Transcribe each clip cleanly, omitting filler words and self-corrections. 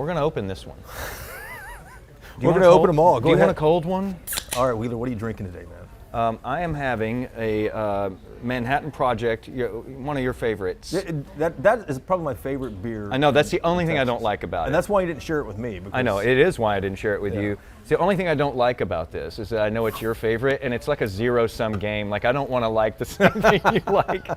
We're going to open this one. We're going to open them all. Do you want a cold one? All right, Wheeler, what are you drinking today, man? I am having a Manhattan Project, one of your favorites. That is probably my favorite beer. I know, that's the only thing I don't like about it. And that's why you didn't share it with me. I know, it is why I didn't share it with you. It's the only thing I don't like about this is that I know it's your favorite, and it's like a zero-sum game. Like, I don't want to like the same thing you like.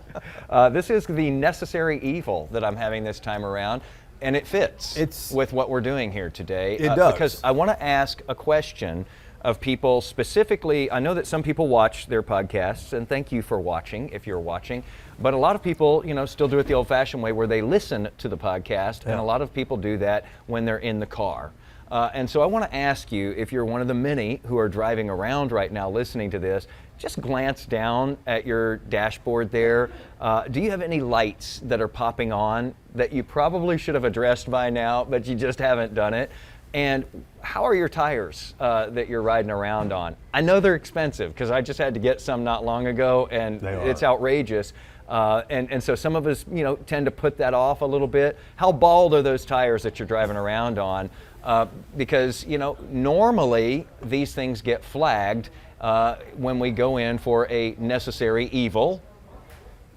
This is the Necessary Evil that I'm having this time around, and it fits with what we're doing here today. It does. Because I want to ask a question of people specifically. I know that some people watch their podcasts, and thank you for watching if you're watching, but a lot of people, still do it the old-fashioned way where they listen to the podcast, and a lot of people do that when they're in the car. And so I want to ask you, if you're one of the many who are driving around right now listening to this, just glance down at your dashboard there. Do you have any lights that are popping on that you probably should have addressed by now, but you just haven't done it? And how are your tires that you're riding around on? I know they're expensive because I just had to get some not long ago, and it's outrageous. And so some of us, tend to put that off a little bit. How bald are those tires that you're driving around on? Because, normally these things get flagged when we go in for a necessary evil.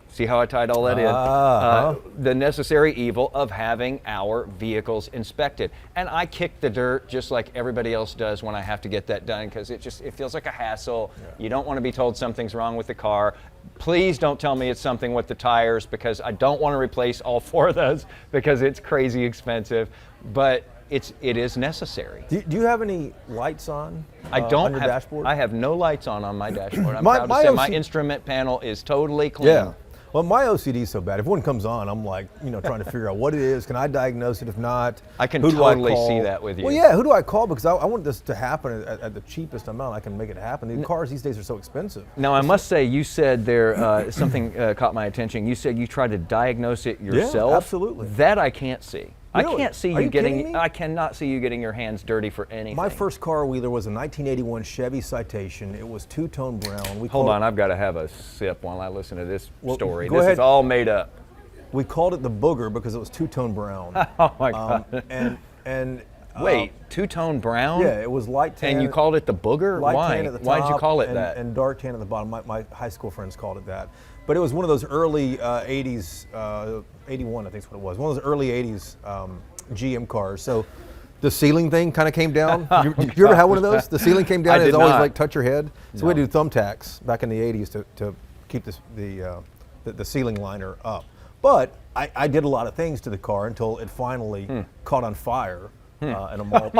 See how I tied all that in? The necessary evil of having our vehicles inspected. And I kick the dirt just like everybody else does when I have to get that done, because it feels like a hassle. Yeah. You don't want to be told something's wrong with the car. Please don't tell me it's something with the tires, because I don't want to replace all 4 of those because it's crazy expensive. But it is necessary. Do you have any lights on? I don't on your dashboard? I have no lights on my dashboard. I'm proud to say my instrument panel is totally clean. Yeah. Well, my OCD is so bad. If one comes on, I'm like, trying to figure out what it is. Can I diagnose it? If not, I can totally see that with you. Well, yeah. Who do I call? Because I want this to happen at the cheapest amount I can make it happen. The cars these days are so expensive. Now, I must say, you said there something caught my attention. You said you tried to diagnose it yourself. Yeah, absolutely. That I can't see. Really? I can't see you getting. I cannot see you getting your hands dirty for anything. My first car, Wheeler, was a 1981 Chevy Citation. It was two-tone brown. Hold on, I've got to have a sip while I listen to this story. This is all made up. We called it the Booger because it was two-tone brown. Oh my God! Wait, two-tone brown? Yeah, it was light tan. And you called it the Booger? Light Why? tan at the top. Why'd you call it that? And dark tan at the bottom. My high school friends called it that. But it was one of those early 80s, 81 I think is what it was. One of those early 80s GM cars. So the ceiling thing kind of came down. You ever had one of those? The ceiling came down and it's always like touch your head. So we had to do thumbtacks back in the 80s to keep the ceiling liner up. But I did a lot of things to the car until it finally caught on fire. In a mall,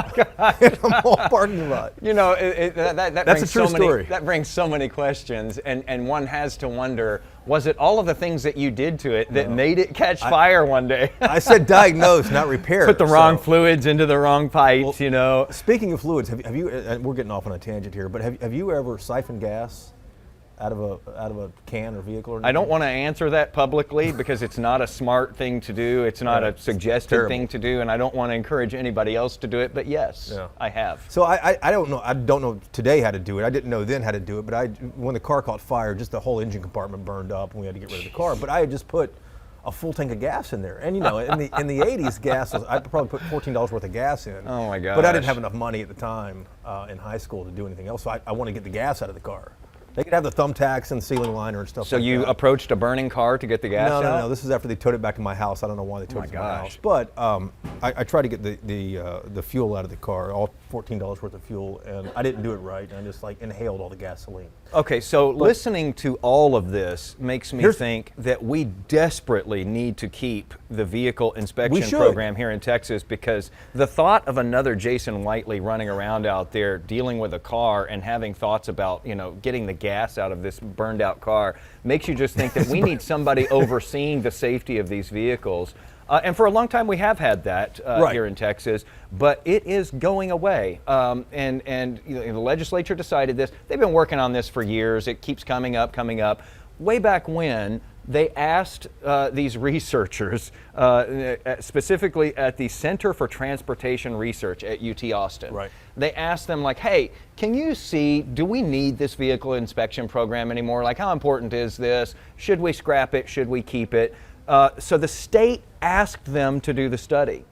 in a mall parking lot. That's a true story. That brings so many questions, and one has to wonder: was it all of the things that you did to it that made it catch fire one day? I said diagnose, not repair. Put the wrong fluids into the wrong pipes. Speaking of fluids, have you? We're getting off on a tangent here, but have you ever siphoned gas out of a can or vehicle or anything? I don't want to answer that publicly because it's not a smart thing to do. It's not a suggested thing to do, and I don't want to encourage anybody else to do it. But yes, I have. So I don't know. I don't know today how to do it. I didn't know then how to do it. But when the car caught fire, just the whole engine compartment burned up, and we had to get rid of the car. But I had just put a full tank of gas in there, and in the 80s, gas was, I probably put $14 worth of gas in. Oh my gosh. But I didn't have enough money at the time in high school to do anything else. So I want to get the gas out of the car. They could have the thumbtacks and ceiling liner and stuff. So you approached a burning car to get the gas out? No. This is after they towed it back to my house. I don't know why they towed it to my house. But I tried to get the fuel out of the car, all $14 worth of fuel, and I didn't do it right. I just inhaled all the gasoline. Okay, so listening to all of this makes me think that we desperately need to keep the vehicle inspection program here in Texas, because the thought of another Jason Whiteley running around out there dealing with a car and having thoughts about getting the gas out of this burned out car makes you just think that we need somebody overseeing the safety of these vehicles. And for a long time we have had that here in Texas, but it is going away. And the legislature decided this. They've been working on this for years. It keeps coming up. Way back when, they asked these researchers, specifically at the Center for Transportation Research at UT Austin. Right. They asked them hey, can you see, do we need this vehicle inspection program anymore? How important is this? Should we scrap it? Should we keep it? So the state asked them to do the study.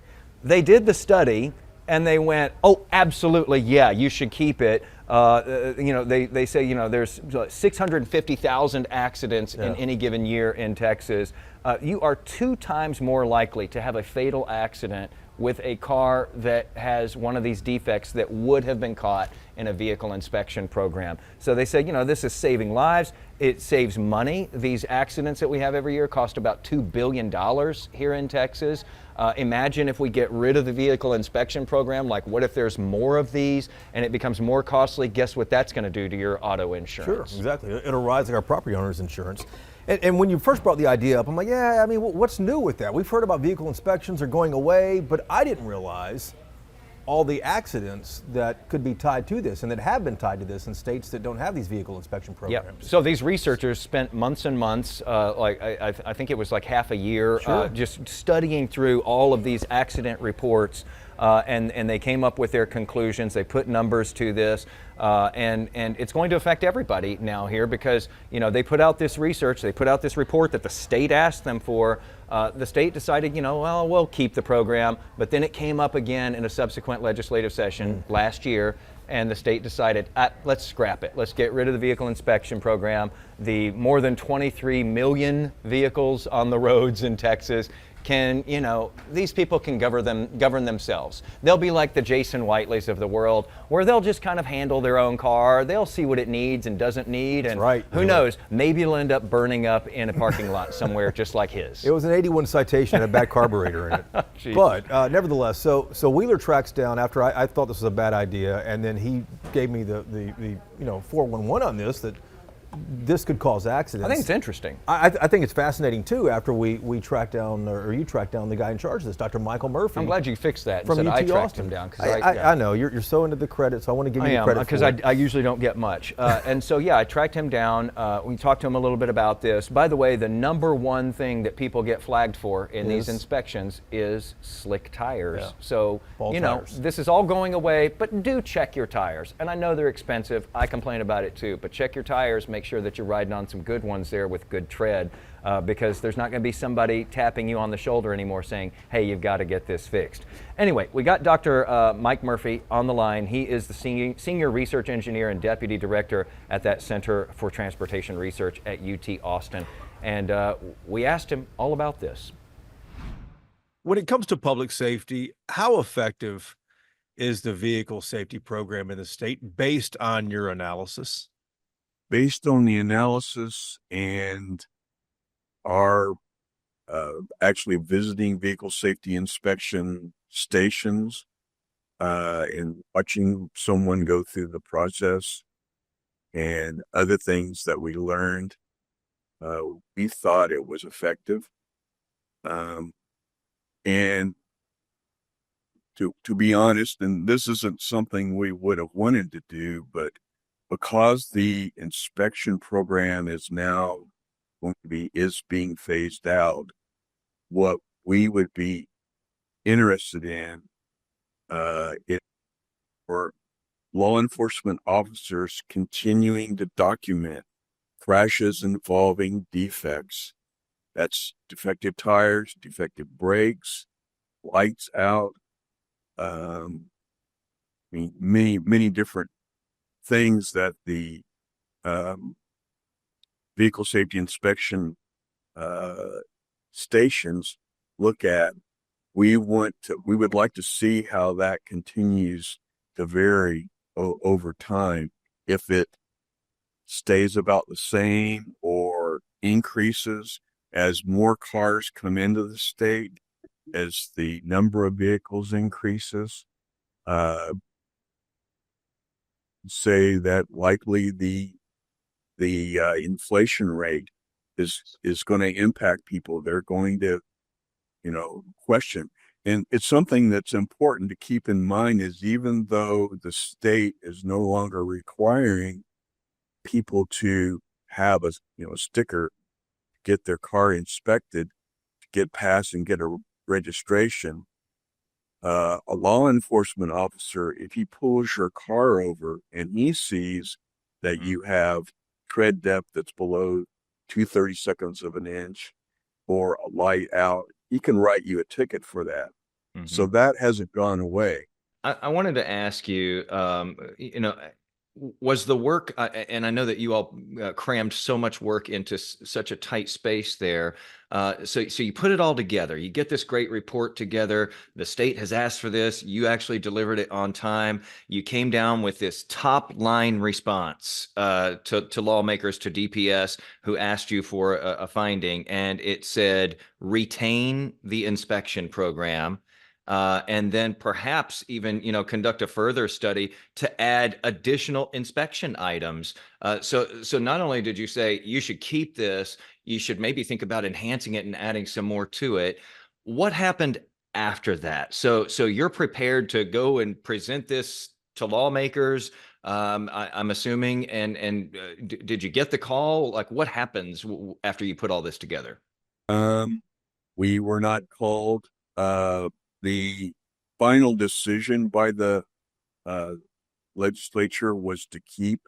they did the study and they went, oh, absolutely, yeah, you should keep it. They say, there's 650,000 accidents in any given year in Texas. You are 2 times more likely to have a fatal accident with a car that has one of these defects that would have been caught in a vehicle inspection program. So they said, this is saving lives. It saves money. These accidents that we have every year cost about $2 billion here in Texas. Imagine if we get rid of the vehicle inspection program, like what if there's more of these and it becomes more costly? Guess what that's going to do to your auto insurance? Sure, exactly. It'll rise like our property owner's insurance. And when you first brought the idea up, I'm like, yeah, I mean, what's new with that? We've heard about vehicle inspections are going away, but I didn't realize all the accidents that could be tied to this and that have been tied to this in states that don't have these vehicle inspection programs. Yep. So these researchers spent months and months, I think it was like half a year, just studying through all of these accident reports, and they came up with their conclusions. They put numbers to this, and it's going to affect everybody now here because they put out this research, they put out this report that the state asked them for. The state decided, well, we'll keep the program, but then it came up again in a subsequent legislative session last year, and the state decided, let's scrap it. Let's get rid of the vehicle inspection program. The more than 23 million vehicles on the roads in Texas can, these people can govern themselves. They'll be like the Jason Whiteleys of the world, where they'll just kind of handle their own car. They'll see what it needs and doesn't need, and who knows, maybe it'll end up burning up in a parking lot somewhere just like his. It was an 81 citation, a bad carburetor in it. But nevertheless, so Wheeler tracks down after I thought this was a bad idea, and then he gave me the 411 on this, that this could cause accidents. I think it's interesting. I think it's fascinating too. After we tracked down, or you tracked down the guy in charge of this, Dr. Michael Murphy. I'm glad you fixed that. From Instead UT I tracked Austin. him down. I know you're so into the credit, so I want to give you the credit. Because I usually don't get much, and so I tracked him down. We talked to him a little bit about this. By the way, the number one thing that people get flagged for in these inspections is slick tires. Yeah. So tires. This is all going away, but do check your tires. And I know they're expensive. I complain about it too, but check your tires. Make sure that you're riding on some good ones there with good tread, because there's not going to be somebody tapping you on the shoulder anymore saying, hey, you've got to get this fixed. Anyway, we got Dr. Mike Murphy on the line. He is the senior research engineer and deputy director at that Center for Transportation Research at UT Austin. And we asked him all about this. When it comes to public safety, how effective is the vehicle safety program in the state based on your analysis? Based on the analysis and our actually visiting vehicle safety inspection stations and watching someone go through the process and other things that we learned, we thought it was effective. And to be honest, and this isn't something we would have wanted to do, but because the inspection program is now being phased out, what we would be interested in for law enforcement officers continuing to document crashes involving defects. That's defective tires, defective brakes, lights out, many different things that the vehicle safety inspection stations look at. We would like to see how that continues to vary over time. If it stays about the same or increases as more cars come into the state, as the number of vehicles increases, say that likely the inflation rate is going to impact people. They're going to, question. And it's something that's important to keep in mind is even though the state is no longer requiring people to have a sticker to get their car inspected, to get passed and get a registration, a law enforcement officer, if he pulls your car over and he sees that you have tread depth that's below 2/32 of an inch or a light out, he can write you a ticket for that. So that hasn't gone away. I wanted to ask you, was the work, and I know that you all crammed so much work into such a tight space there. So you put it all together. You get this great report together. The state has asked for this. You actually delivered it on time. You came down with this top line response to lawmakers, to DPS, who asked you for a finding, and it said retain the inspection program. And then perhaps even, conduct a further study to add additional inspection items. So not only did you say you should keep this, you should maybe think about enhancing it and adding some more to it. What happened after that? So you're prepared to go and present this to lawmakers, I'm assuming, and did you get the call? Like, what happens after you put all this together? We were not called. The final decision by the legislature was to keep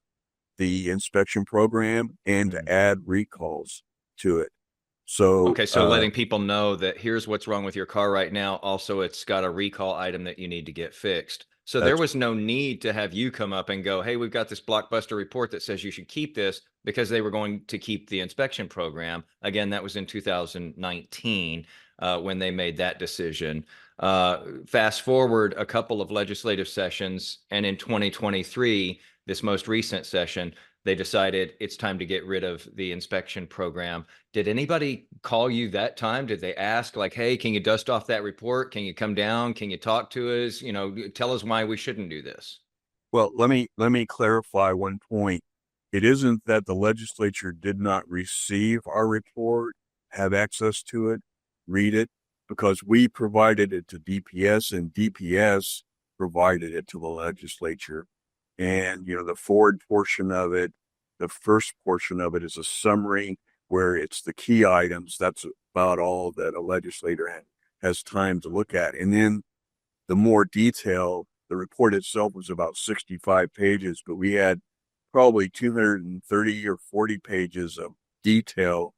the inspection program and to add recalls to it. So okay, so letting people know that here's what's wrong with your car right now. Also, it's got a recall item that you need to get fixed. So there was no need to have you come up and go, hey, we've got this blockbuster report that says you should keep this, because they were going to keep the inspection program. Again, that was in 2019 when they made that decision. Fast forward a couple of legislative sessions, and in 2023, this most recent session, they decided it's time to get rid of the inspection program. Did anybody call you that time? Did they ask, like, hey, can you dust off that report? Can you come down? Can you talk to us? Tell us why we shouldn't do this. Well, let me clarify one point. It isn't that the legislature did not receive our report, have access to it, read it, because we provided it to DPS and DPS provided it to the legislature. And, the forward portion of it, the first portion of it is a summary where it's the key items. That's about all that a legislator has time to look at. And then the more detail, the report itself was about 65 pages, but we had probably 230 or 40 pages of detail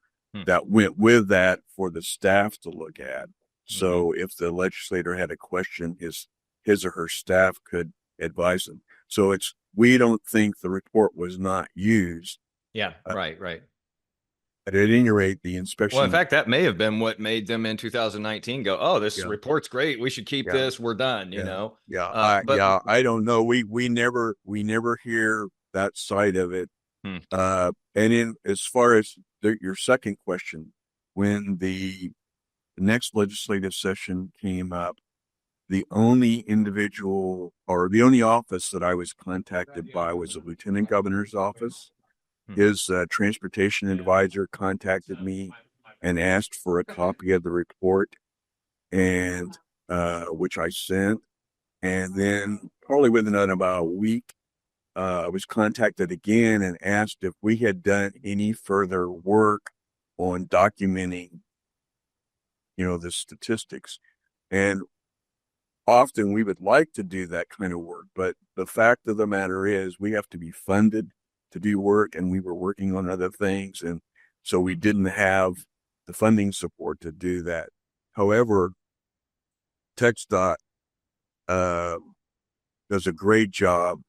that went with that for the staff to look at. So if the legislator had a question, his or her staff could advise them. So we don't think the report was not used. Yeah, right. But at any rate, the inspection. Well, in fact, that may have been what made them in 2019 go, oh, this report's great. We should keep this. We're done, I don't know. We never hear that side of it. And as far as your second question, when the next legislative session came up, the only individual or the only office that I was contacted by was the Lieutenant Governor's office. His transportation advisor contacted me and asked for a copy of the report, and which I sent. And then probably within about a week, I was contacted again and asked if we had done any further work on documenting, the statistics. And often we would like to do that kind of work, but the fact of the matter is we have to be funded to do work, and we were working on other things, and so we didn't have the funding support to do that. However, TxDOT does a great job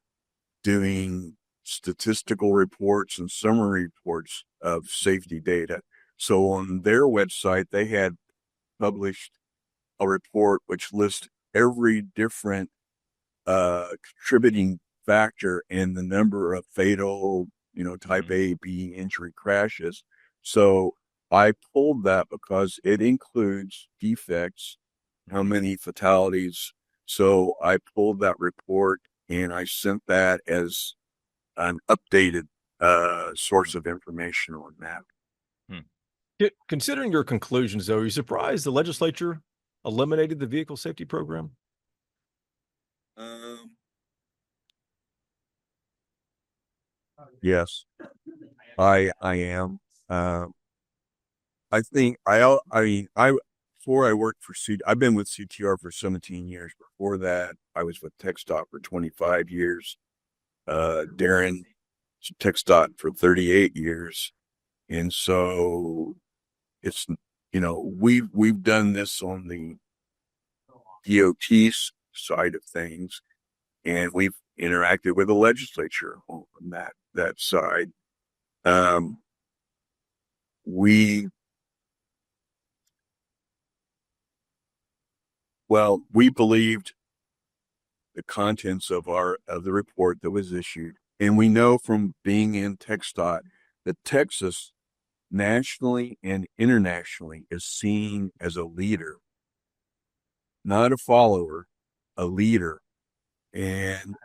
doing statistical reports and summary reports of safety data. So on their website, they had published a report which lists every different contributing factor and the number of fatal, type A, B injury crashes. So I pulled that because it includes defects, how many fatalities. So I pulled that report and I sent that as an updated source of information on that. Considering your conclusions, though, are you surprised the legislature eliminated the vehicle safety program? Yes, I am. I think before I worked for I've been with CTR for 17 years. Before that, I was with TxDOT for 25 years. Darren, TxDOT for 38 years. And so it's, we've done this on the DOT's side of things, and we've interacted with the legislature on that side. We believed the contents of the report that was issued, and we know from being in TxDOT that Texas, nationally and internationally, is seen as a leader, not a follower, a leader. And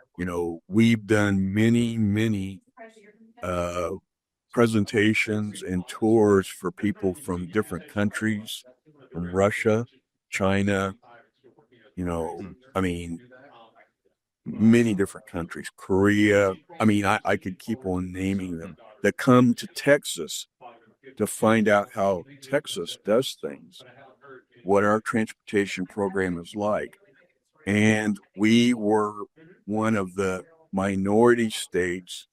we've done many presentations and tours for people from different countries, from Russia, China, I mean, many different countries, Korea. I mean, I could keep on naming them, that come to Texas to find out how Texas does things, what our transportation program is like. And we were one of the minority states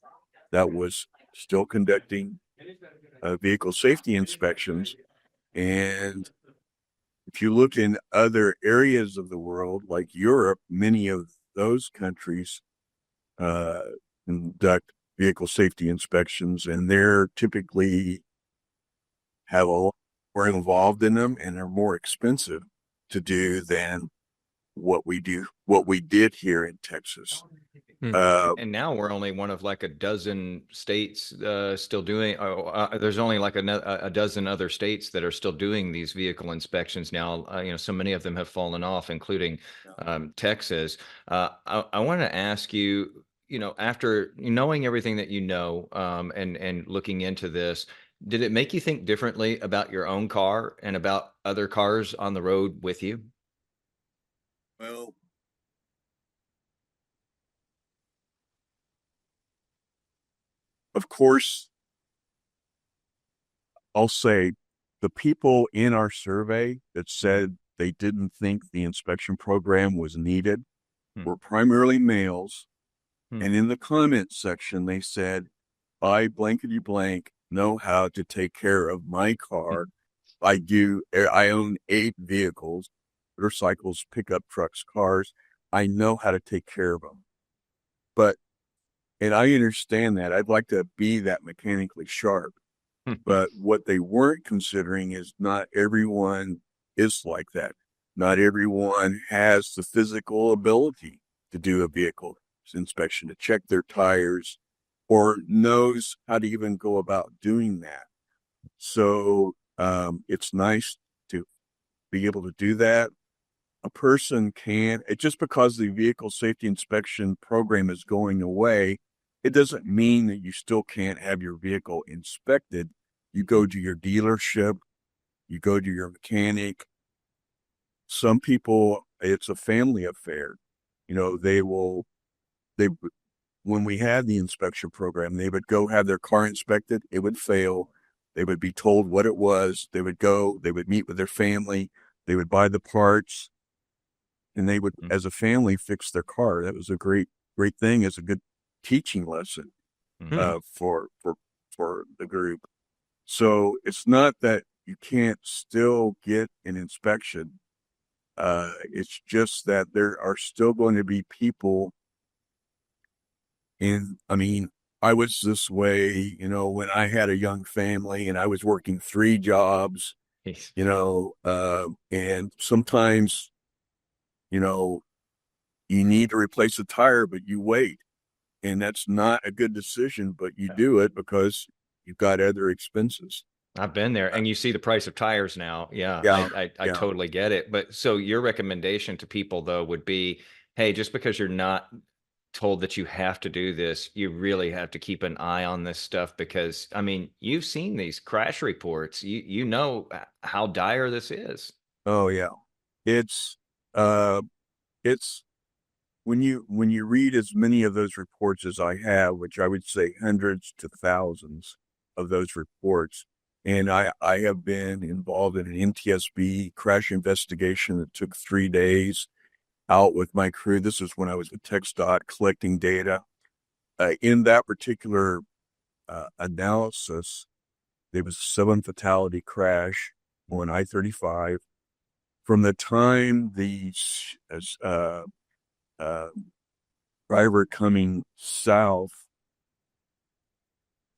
that was still conducting vehicle safety inspections. And if you look in other areas of the world, like Europe, many of those countries conduct vehicle safety inspections, and they're typically have a lot more involved in them and are more expensive to do than what we did here in Texas. And now we're only one of like a dozen states still doing. There's only like a dozen other states that are still doing these vehicle inspections now. So many of them have fallen off, including Texas. I want to ask you, after knowing everything that and looking into this, did it make you think differently about your own car and about other cars on the road with you? Well, of course, I'll say the people in our survey that said they didn't think the inspection program was needed were primarily males. And in the comments section, they said, I blankety blank know how to take care of my car. I own 8 vehicles, motorcycles, pickup trucks, cars. I know how to take care of them. And I understand that. I'd like to be that mechanically sharp. But what they weren't considering is not everyone is like that. Not everyone has the physical ability to do a vehicle inspection, to check their tires, or knows how to even go about doing that. So it's nice to be able to do that. A person just because the vehicle safety inspection program is going away, it doesn't mean that you still can't have your vehicle inspected. You go to your dealership, you go to your mechanic. Some people, it's a family affair. When we had the inspection program, they would go have their car inspected. It would fail. They would be told what it was. They would meet with their family. They would buy the parts, and they would, as a family, fix their car. That was a great thing. It's a good teaching lesson for the group. So it's not that you can't still get an inspection. It's just that there are still going to be people. And I mean, I was this way, when I had a young family and I was working 3 jobs, and sometimes, you need to replace a tire, but you wait. And that's not a good decision, but you do it because you've got other expenses. I've been there, and you see the price of tires now. Yeah, I totally get it. But so your recommendation to people though would be, hey, just because you're not told that you have to do this, you really have to keep an eye on this stuff, because I mean, you've seen these crash reports. You know how dire this is. Oh yeah. It's when you read as many of those reports as I have, which I would say hundreds to thousands of those reports, and I have been involved in an NTSB crash investigation that took 3 days out with my crew. This is when I was at TxDOT collecting data. In that particular analysis, there was a 7 fatality crash on I-35. from the time the driver coming south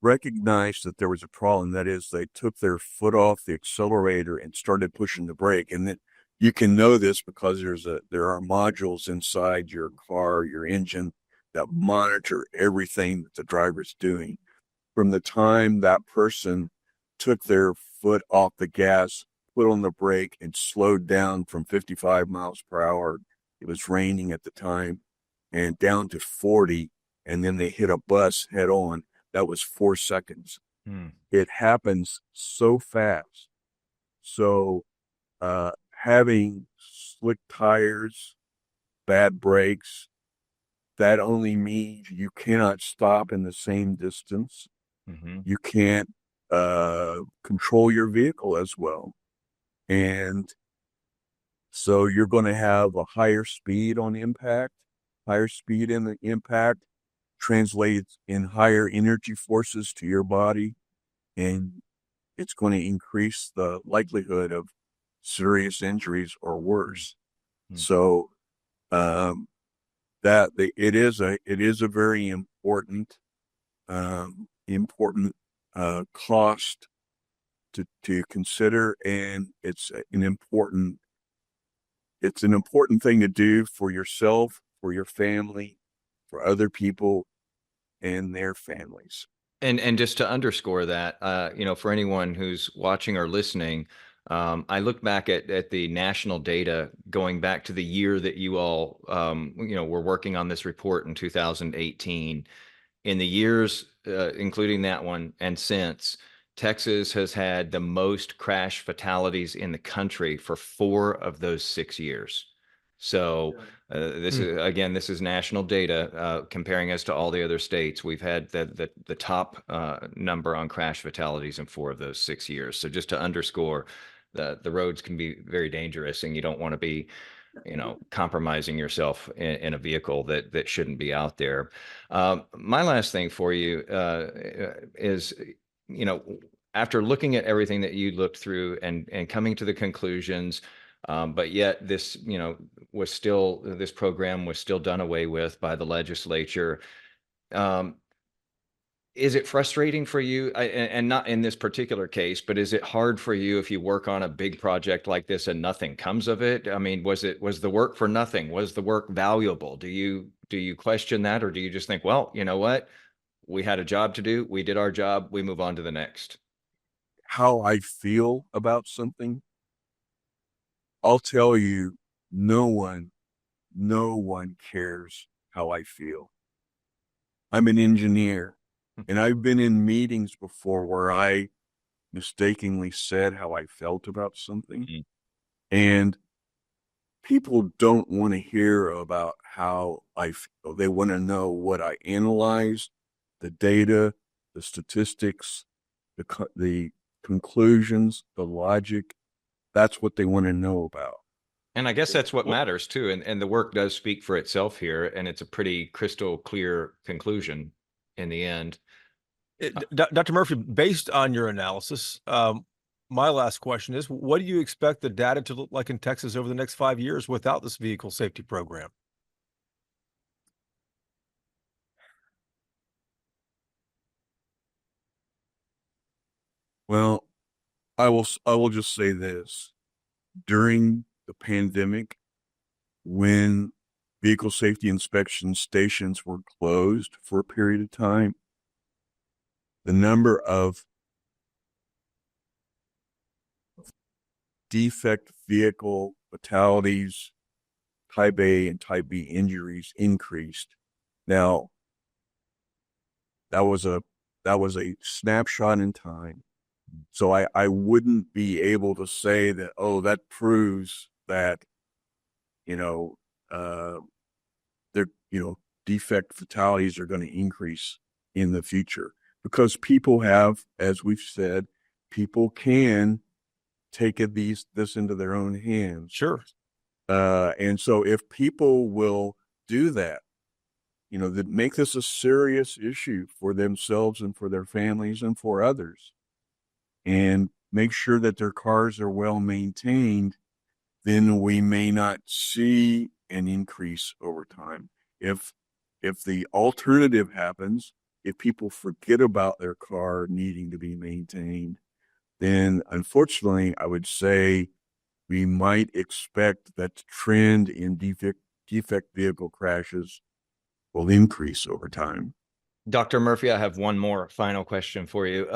recognized that there was a problem. That is, they took their foot off the accelerator and started pushing the brake. And then you can know this because there are modules inside your car, your engine, that monitor everything that the driver's doing. From the time that person took their foot off the gas, put on the brake, and slowed down from 55 miles per hour, it was raining at the time, and down to 40, and then they hit a bus head on, that was 4 seconds. It happens so fast. So having slick tires, bad brakes, that only means you cannot stop in the same distance. You can't control your vehicle as well. And so you're going to have a higher speed on impact. Higher speed in the impact translates in higher energy forces to your body, and it's going to increase the likelihood of serious injuries or worse. So it is a very important cost to consider, and it's an important thing to do for yourself, for your family, for other people and their families. And just to underscore that, for anyone who's watching or listening, I look back at the national data going back to the year that you all, were working on this report in 2018. In the years, including that one and since, Texas has had the most crash fatalities in the country for 4 of those 6 years. So this is national data comparing us to all the other states. We've had the top number on crash fatalities in 4 of those 6 years. So just to underscore, the roads can be very dangerous, and you don't want to be compromising yourself in a vehicle that shouldn't be out there. My last thing for you is, after looking at everything that you looked through and coming to the conclusions, but yet this, this program was still done away with by the legislature. Is it frustrating for you, and not in this particular case, but is it hard for you if you work on a big project like this and nothing comes of it? I mean, was the work for nothing? Was the work valuable? Do you question that, or do you just think, well, you know what? We had a job to do. We did our job. We move on to the next. How I feel about something, I'll tell you, no one cares how I feel. I'm an engineer. And I've been in meetings before where I mistakenly said how I felt about something. And people don't want to hear about how I feel. They want to know what I analyzed, the data, the statistics, the conclusions, the logic. That's what they want to know about. And I guess that's what matters too. And the work does speak for itself here. And it's a pretty crystal clear conclusion in the end. Dr. Murphy, based on your analysis, my last question is, what do you expect the data to look like in Texas over the next 5 years without this vehicle safety program? Well, I will just say this. During the pandemic, when vehicle safety inspection stations were closed for a period of time, the number of defect vehicle fatalities, type A and type B injuries increased. Now, that was a snapshot in time. So I wouldn't be able to say that, oh, that proves that, defect fatalities are going to increase in the future, because people have, as we've said, people can take this into their own hands. Sure. And so if people will do that, that make this a serious issue for themselves and for their families and for others, and make sure that their cars are well maintained, then we may not see an increase over time. If the alternative happens, if people forget about their car needing to be maintained, then unfortunately, I would say we might expect that the trend in defect vehicle crashes will increase over time. Dr. Murphy, I have one more final question for you.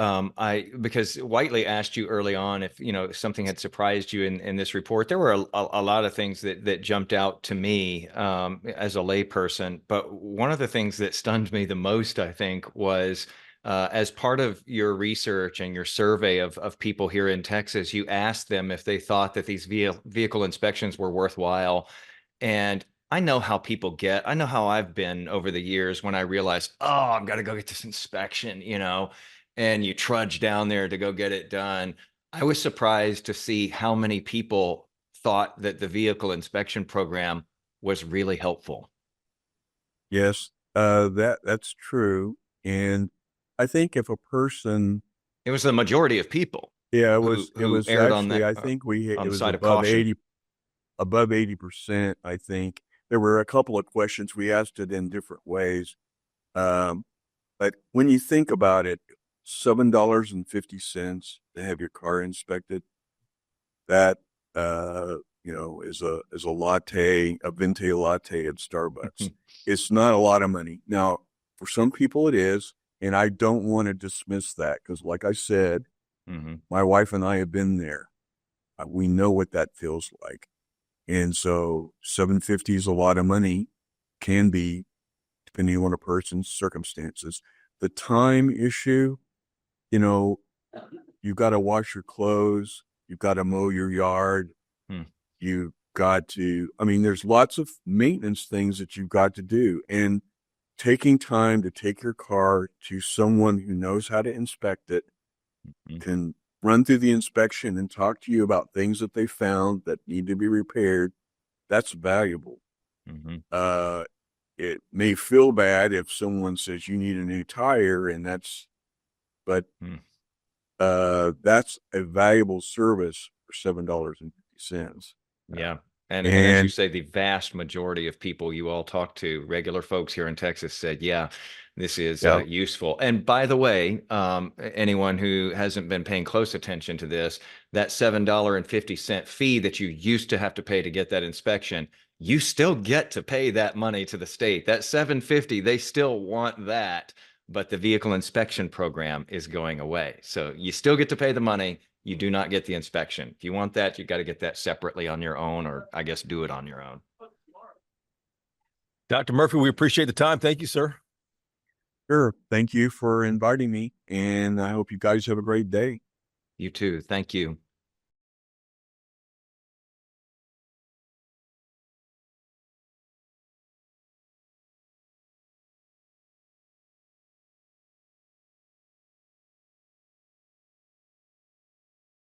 Because Whiteley asked you early on if something had surprised you in this report. There were a lot of things that jumped out to me as a layperson, but one of the things that stunned me the most, I think, was as part of your research and your survey of people here in Texas, you asked them if they thought that these vehicle inspections were worthwhile. And I know how people get. I know how I've been over the years when I realized, oh, I've got to go get this inspection, and you trudge down there to go get it done. I was surprised to see how many people thought that the vehicle inspection program was really helpful. Yes, that's true. And I think if a person, It was the majority of people. yeah, it who was erred on actually, that, I think it on the was side of caution. above 80%, I think. There were a couple of questions. We asked it in different ways. But when you think about it, $7.50 to have your car inspected, that, is a latte, a venti latte at Starbucks. It's not a lot of money. Now, for some people it is, and I don't want to dismiss that because like I said, my wife and I have been there. We know what that feels like. And so $7.50 is a lot of money, can be, depending on a person's circumstances. The time issue, you've got to wash your clothes, you've got to mow your yard, you've got to, there's lots of maintenance things that you've got to do. And taking time to take your car to someone who knows how to inspect it, can run through the inspection and talk to you about things that they found that need to be repaired, that's valuable. It may feel bad if someone says you need a new tire, but that's a valuable service for $7.50. Yeah. And as you say, the vast majority of people you all talk to, regular folks here in Texas, said, yeah, this is useful. And by the way, anyone who hasn't been paying close attention to this, that $7.50 fee that you used to have to pay to get that inspection, you still get to pay that money to the state. That $7.50, they still want that, but the vehicle inspection program is going away. So you still get to pay the money. You do not get the inspection. If you want that, you got to get that separately on your own, or I guess do it on your own. Dr. Murphy, we appreciate the time. Thank you, sir. Sure. Thank you for inviting me, and I hope you guys have a great day. You too. Thank you.